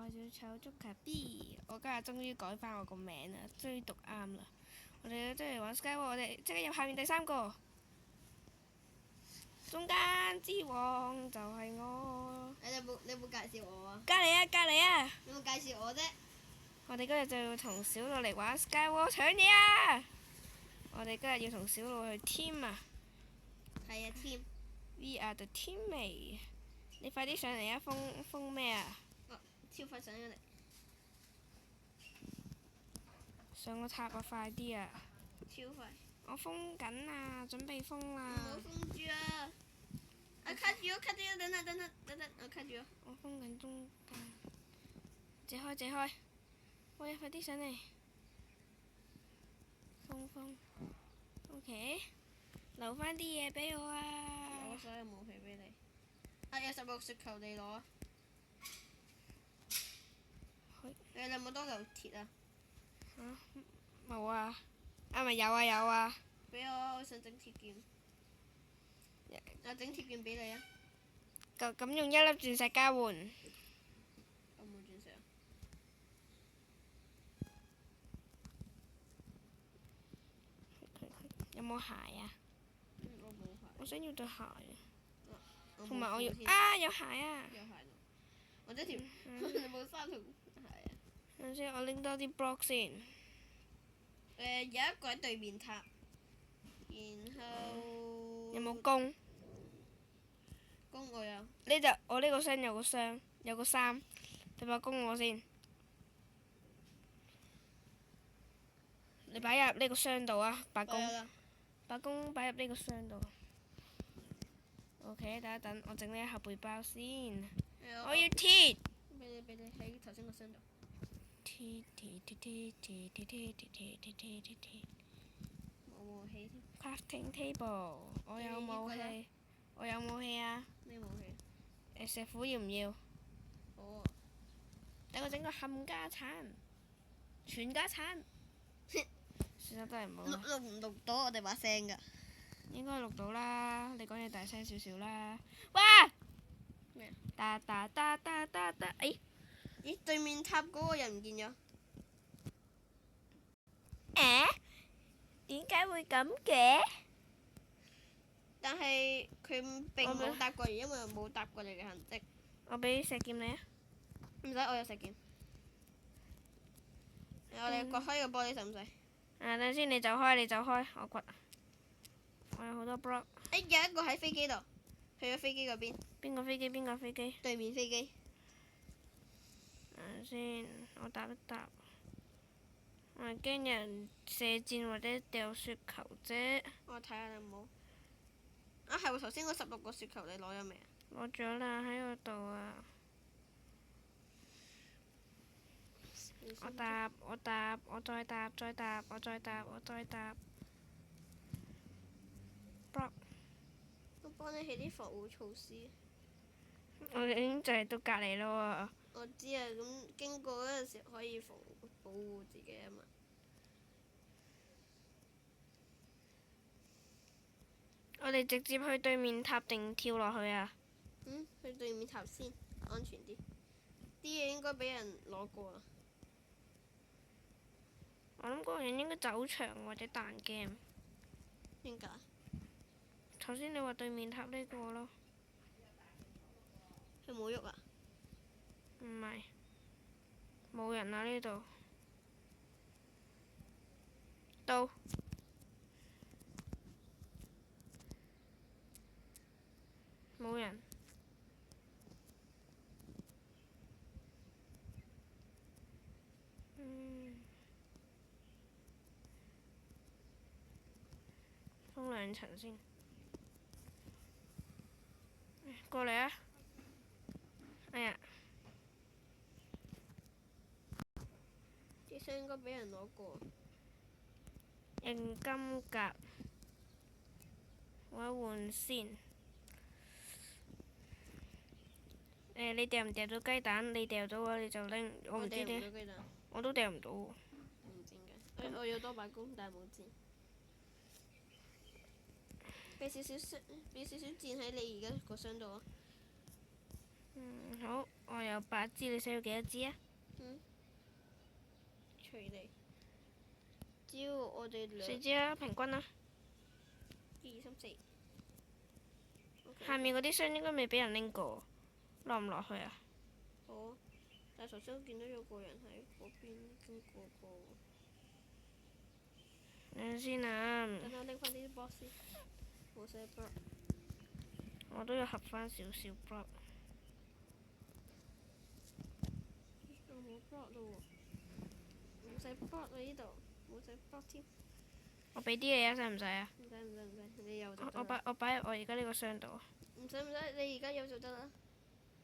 小丑捉卡 B， 我今日終於改翻我個名啦，終於讀啱啦。我哋即係玩 Skyward， 我哋即刻入下面第3個。中間之王就係我。你有冇介紹我啊？隔離啊，隔離啊！有冇介紹我啫？我哋今日就要同小鹿嚟玩 Skyward 搶嘢啊！我哋今日要同小鹿去 team 啊！係啊 ，team。We are the teammate。你快啲上嚟啊！封咩啊？超快上咗嚟。上個塔啊！快啲啊！超快。我封緊啊！準備封啦！唔好封住啊！卡住咗，卡住咗，等，我卡住咗。我封緊中間。借開！喂，快啲上嚟！封。OK。留翻啲嘢俾我啊！攞所有武器俾你。有16雪球你攞啊！你有冇多嚿鐵啊？冇啊！咪有啊！俾我想整鐵劍。我整鐵劍俾你啊！咁用1粒鑽石交換。我冇鑽石。有冇鞋啊？我冇鞋。我想要對鞋啊！同埋我要有鞋啊！有鞋咯。或者條你冇3條鞋啊？等先，我拎多啲 block 先。有一個喺對面塔，然後。有冇弓？弓我有。我呢個箱有個3，你把弓我先。你擺入呢個箱度啊！把弓擺入呢個箱度。OK，等一等，我整呢一盒背包先。我要鐵。俾你喺頭先個箱度。鐵。冇武器添。Crafting table，我有武器啊！咩武器？石斧要唔要？好啊。等我整個冚家產，全家產。算啦，都係唔好啦。錄唔錄到我哋把聲㗎？應該錄到啦，你講嘢大聲少少啦。哇！咩？噠！哎！咦，對面塔嗰個人唔見咗？點解會咁嘅？但係佢並冇搭過嚟，因為冇搭過嚟嘅痕跡。我俾石劍你啊！唔使，我有石劍。我哋掘開個玻璃使唔使？等陣先，你走開，我掘。我有好多 block。有一個喺飛機度，去咗飛機嗰邊。邊個飛機？對面飛機。等陣先，我搭一搭。我係驚人射箭或者掉雪球啫。我睇下你有冇。係喎，頭先嗰16個雪球你攞咗未啊？攞咗啦，喺我度啊。我再搭。block。我幫你起啲防護措施。我已經就嚟到隔離咯喎。我知啊，咁經過嗰陣時可以保護自己啊嘛。我哋直接去對面塔定跳落去啊？去對面塔先，安全啲。啲嘢應該俾人攞過啦。我諗嗰個人應該走場或者彈 game。點解？頭先你話對面塔呢個咯。佢冇喐啊？唔係，冇人啊呢度。到。冇人。封2層先。過嚟啊！哎呀！啲箱應該俾人攞過。硬金甲。我換先。你掉唔掉到雞蛋？你掉到啊，你就拎。我唔知呢。我都掉唔到喎。唔知點解。我要多把弓，但係冇箭。俾少少箭喺你而家個箱度啊。好。我有8支，你需要幾多支啊？隨你。只要我哋4支啦，平均啦。 2、3、4。下面嗰啲箱應該未俾人拎過，落唔落去啊？好啊，但係頭先我見到有個人喺嗰邊經過過。等陣先啊！等我拎翻啲 box 先，冇寫 block。我都要合翻少少 block。我冇 block 咯喎，冇寫 block 啊呢度，冇寫 block 添。我俾啲你啊，使唔使啊？唔使，你有就得啦。我擺入我而家呢個箱度。唔使，你而家有就得啦。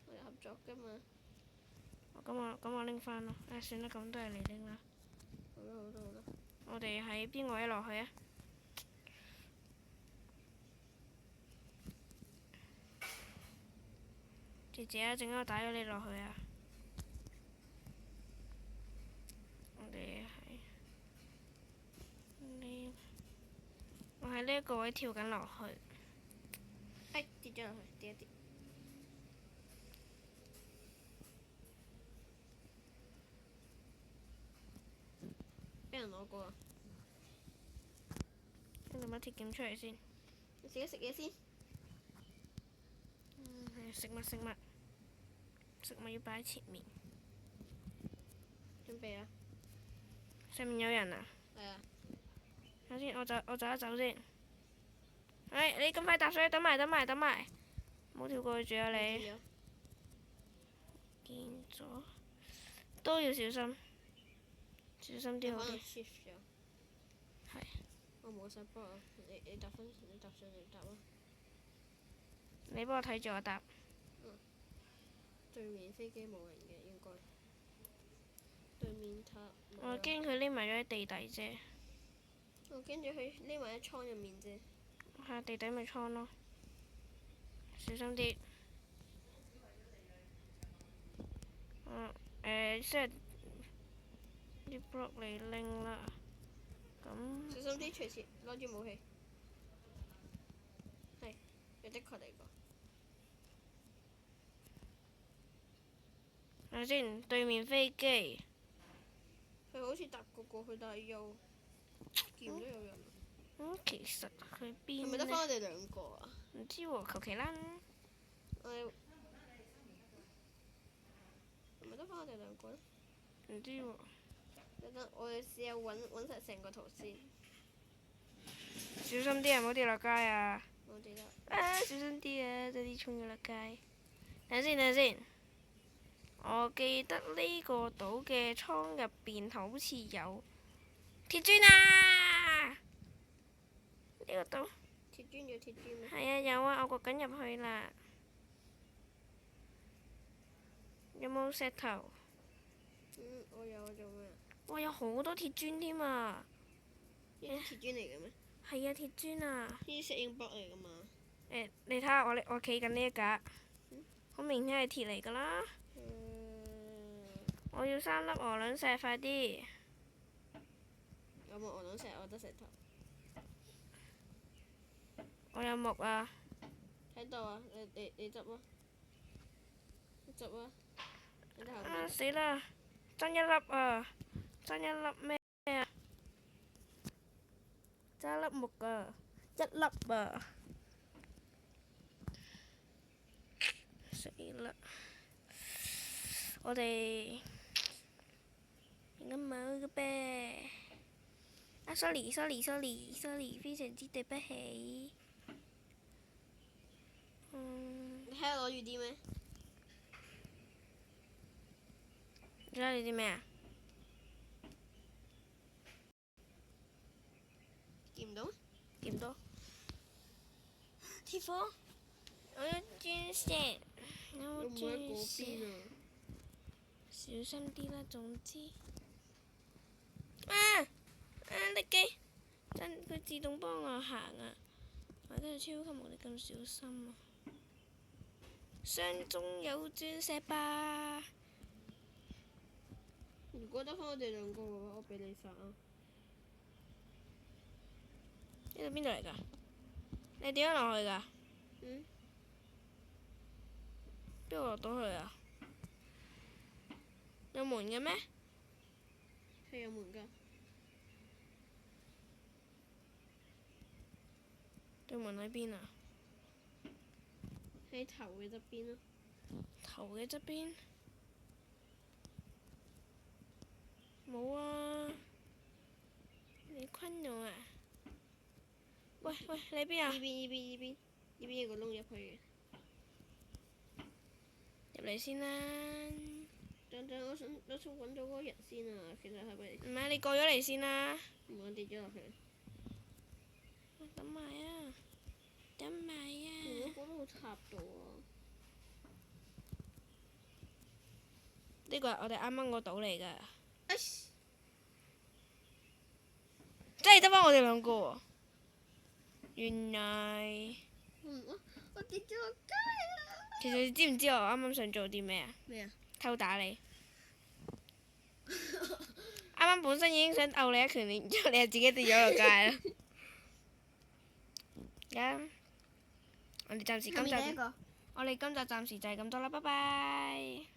我哋合作㗎嘛。咁我拎翻咯。算啦，咁都係你拎啦。好啦。我哋喺邊個位落去啊？姐姐啊，陣間我打咗你落去啊。我哋喺呢，我喺呢一個位跳緊落去。跌咗落去，跌一跌。俾人攞過啊！拎條乜鐵鉗出嚟先。你自己食嘢先。食物要擺喺前面。準備啊！上面有人啊！係啊。等先，我走一走先。你咁快踏水，等埋，唔好跳過去住啊你。見咗，都要小心，小心啲好啲。係。我冇晒波啊！你搭上嚟搭啊！你幫我睇住我搭。對面飛機冇人嘅應該。對面塔。我驚佢匿埋咗喺地底啫。我驚住佢匿埋喺倉入面啫。係地底咪倉咯。小心啲。即係啲 block 你拎啦。咁。小心啲，隨時攞住武器。係，有的確嚟過。睇下先，對面飛機。佢好似搭過去，但係又見唔到有人。其實佢邊呢？係咪得翻我哋兩個啊？唔知喎，求其啦。係咪得翻我哋兩個咧？唔知喎。等我哋試下揾實成個圖先。小心啲啊！唔好跌落街啊！我記得。小心啲啊！差啲衝咗落街。等下先。我記得呢個島嘅倉入邊好似有鐵磚啊！呢個島。鐵磚有鐵磚咩？係啊，有啊，我掘緊入去啦。有冇石頭？我有做咩？哇！有好多鐵磚添啊！呢啲鐵磚嚟嘅咩？係啊，鐵磚啊！呢啲石英 block 嚟噶嘛？你睇下我企緊呢一格，好明顯係鐵嚟噶啦。我要3粒鵝卵石，快啲！有冇鵝卵石？我得石頭。我有木啊！喺度啊！你執啊！你執啊！你喺後面。死啦！爭一粒啊！爭一粒咩啊？爭一粒木啊！1粒啊！死啦！我哋應該冇嘅唄。sorry，非常之對不起。你喺度攞住啲咩？你攞住啲咩啊？見唔到？見唔到。鐵火，我有鑽石，有鑽石。小心啲啦，總之。力機，佢自動幫我行啊！我真係超級無敵咁小心啊！箱中有鑽石吧？如果得翻我哋兩個嘅話，我俾你殺啊！呢度邊度嚟㗎？你點樣落去㗎？邊度落到去啊？有門嘅咩？係有門㗎。對門喺邊啊？喺頭嘅側邊咯。頭嘅側邊？冇啊！你昆我啊！喂喂，你邊啊？呢邊有個窿入去嘅。入嚟先啦！等，我想揾到嗰個人先啊！其實係咪？唔係，你過咗嚟先啦！唔好跌咗落去。等埋啊！等埋啊！我覺得好插到啊！呢個係我哋啱啱個島嚟㗎，哎！真係得返我哋兩個喎！原來我跌咗落街啊！其實你知唔知我啱啱想做啲咩啊？咩啊？偷打你！啱啱本身已經想毆你一拳，然之後你又自己跌咗落街啦。我哋今集暫時就係咁多啦，拜拜。